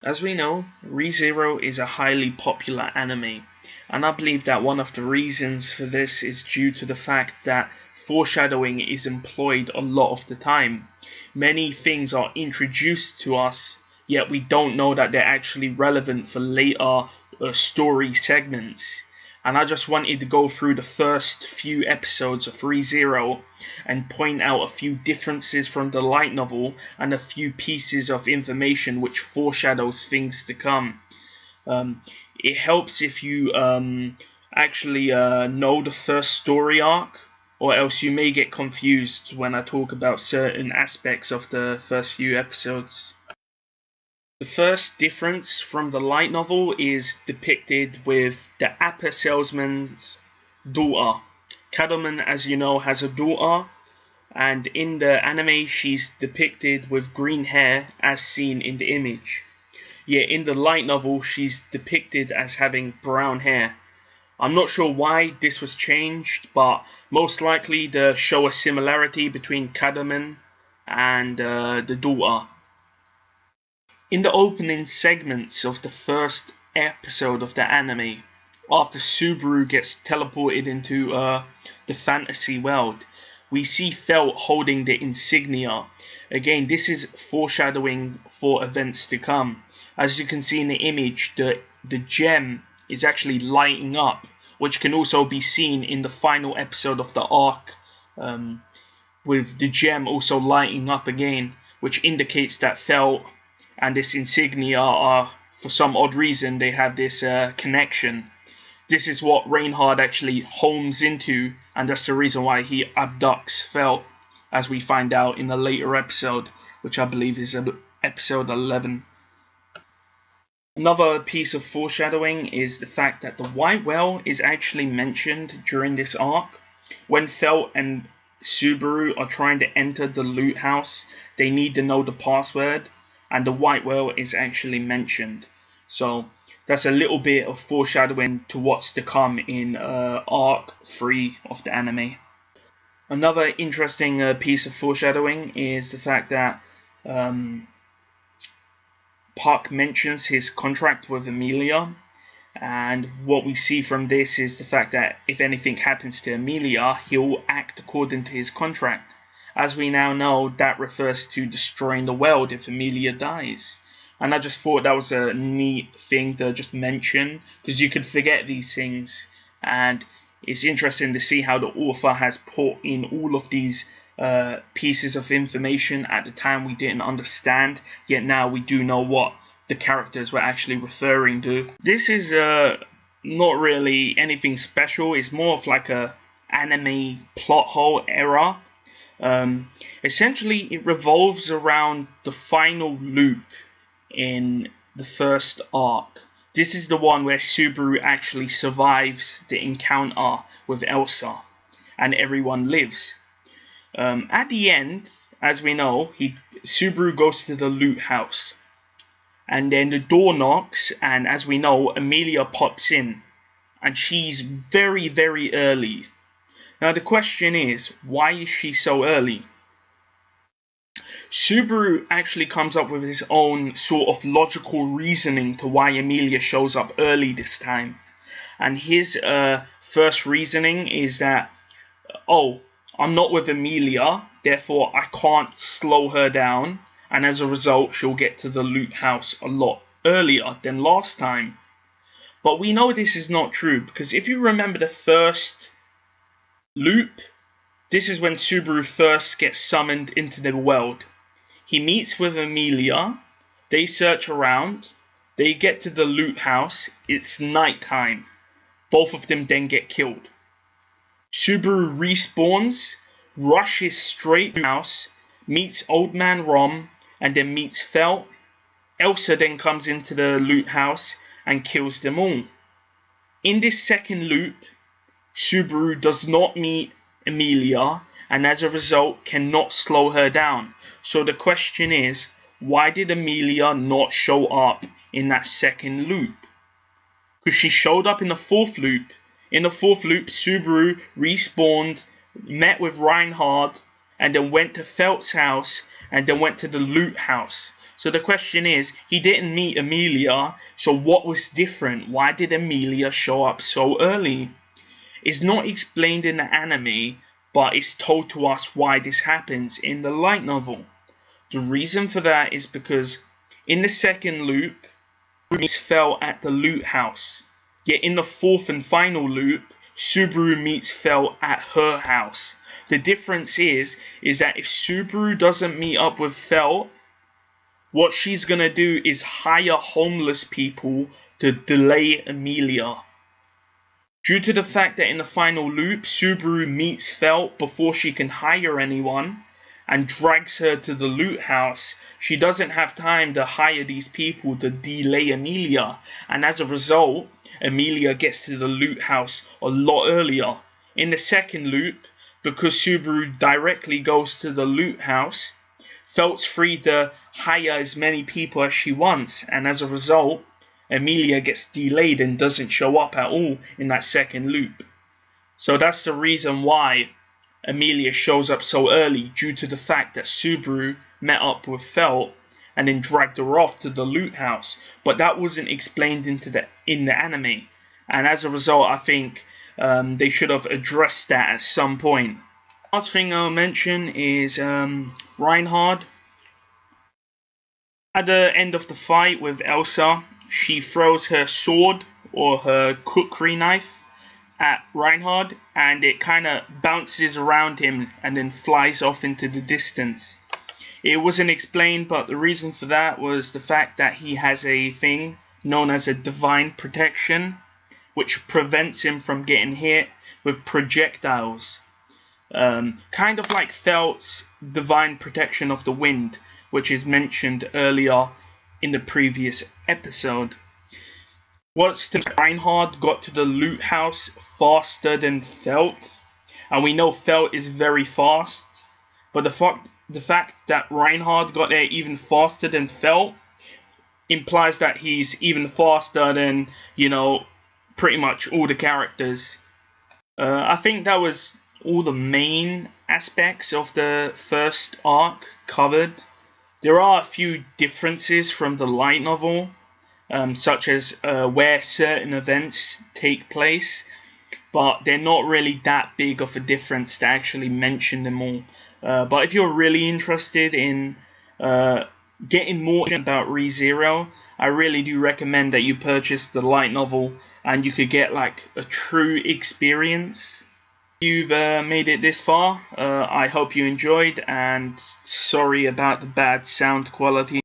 As we know, Re:Zero is a highly popular anime, and I believe that one of the reasons for this is due to the fact that foreshadowing is employed a lot of the time. Many things are introduced to us, yet we don't know that they're actually relevant for later story segments. And I just wanted to go through the first few episodes of Re:Zero and point out a few differences from the light novel and a few pieces of information which foreshadows things to come. It helps if you actually know the first story arc, or else you may get confused when I talk about certain aspects of the first few episodes. The first difference from the light novel is depicted with the apple salesman's daughter. Cattleman, as you know, has a daughter, and in the anime she's depicted with green hair as seen in the image. Yet in the light novel she's depicted as having brown hair. I'm not sure why this was changed, but most likely to show a similarity between Cattleman and the daughter. In the opening segments of the first episode of the anime, after Subaru gets teleported into the fantasy world, we see Felt holding the insignia. Again, this is foreshadowing for events to come. As you can see in the image, the gem is actually lighting up, which can also be seen in the final episode of the arc, with the gem also lighting up again, which indicates that Felt and this insignia are, for some odd reason, they have this connection. This is what Reinhard actually homes into, and that's the reason why he abducts Felt, as we find out in a later episode, which I believe is episode 11. Another piece of foreshadowing is the fact that the white whale is actually mentioned during this arc. When Felt and Subaru are trying to enter the loot house, they need to know the password, and the white whale is actually mentioned. So that's a little bit of foreshadowing to what's to come in arc 3 of the anime. Another interesting piece of foreshadowing is the fact that Park mentions his contract with Amelia, and what we see from this is the fact that if anything happens to Amelia, he'll act according to his contract. As we now know, that refers to destroying the world if Amelia dies. And I just thought that was a neat thing to just mention, because you could forget these things. And it's interesting to see how the author has put in all of these pieces of information. At the time we didn't understand, yet now we do know what the characters were actually referring to. This is not really anything special. It's more of like a anime plot hole error. Essentially, it revolves around the final loop in the first arc. This is the one where Subaru actually survives the encounter with Elsa, and everyone lives. At the end, as we know, Subaru goes to the loot house, and then the door knocks, and as we know, Amelia pops in, and she's very, very early. Now the question is, why is she so early? Subaru actually comes up with his own sort of logical reasoning to why Amelia shows up early this time. And his first reasoning is that, I'm not with Amelia, therefore I can't slow her down, and as a result she'll get to the loot house a lot earlier than last time. But we know this is not true, because if you remember the first loop, this is when Subaru first gets summoned into the world. He meets with Amelia, they search around, they get to the loot house, it's nighttime. Both of them then get killed. Subaru respawns, rushes straight to the house, meets Old Man Rom, and then meets Felt. Elsa then comes into the loot house and kills them all. In this second loop, Subaru does not meet Amelia, and as a result cannot slow her down. So the question is, why did Amelia not show up in that second loop? Because she showed up in the fourth loop. In the fourth loop, Subaru respawned, met with Reinhard, and then went to Felt's house, and then went to the loot house. So the question is, he didn't meet Emilia, so what was different? Why did Emilia show up so early? It's not explained in the anime, but it's told to us why this happens in the light novel. The reason for that is because in the second loop, Subaru fell at the loot house. Yet in the fourth and final loop, Subaru meets Fell at her house. The difference is that if Subaru doesn't meet up with Fell, what she's gonna do is hire homeless people to delay Emilia. Due to the fact that in the final loop, Subaru meets Fell before she can hire anyone and drags her to the loot house, she doesn't have time to hire these people to delay Emilia, and as a result, Emilia gets to the loot house a lot earlier. In the second loop, because Subaru directly goes to the loot house, Felt's free to hire as many people as she wants, and as a result, Emilia gets delayed and doesn't show up at all in that second loop. So that's the reason why Emilia shows up so early, due to the fact that Subaru met up with Felt and then dragged her off to the loot house. But that wasn't explained in the anime, and as a result, I think they should have addressed that at some point. Last thing I'll mention is Reinhard. At the end of the fight with Elsa, she throws her sword or her cookery knife at Reinhard, and it kind of bounces around him and then flies off into the distance. It wasn't explained, but the reason for that was the fact that he has a thing known as a divine protection, which prevents him from getting hit with projectiles. Kind of like Felt's divine protection of the wind, which is mentioned earlier in the previous episode. What's the Reinhard got to the loot house faster than Felt, and we know Felt is very fast, but the fact that Reinhard got there even faster than Felt implies that he's even faster than, pretty much all the characters. I think that was all the main aspects of the first arc covered. There are a few differences from the light novel, such as where certain events take place, but they're not really that big of a difference to actually mention them all. But if you're really interested in getting more about ReZero, I really do recommend that you purchase the light novel, and you could get like a true experience. If you've made it this far, I hope you enjoyed, and sorry about the bad sound quality.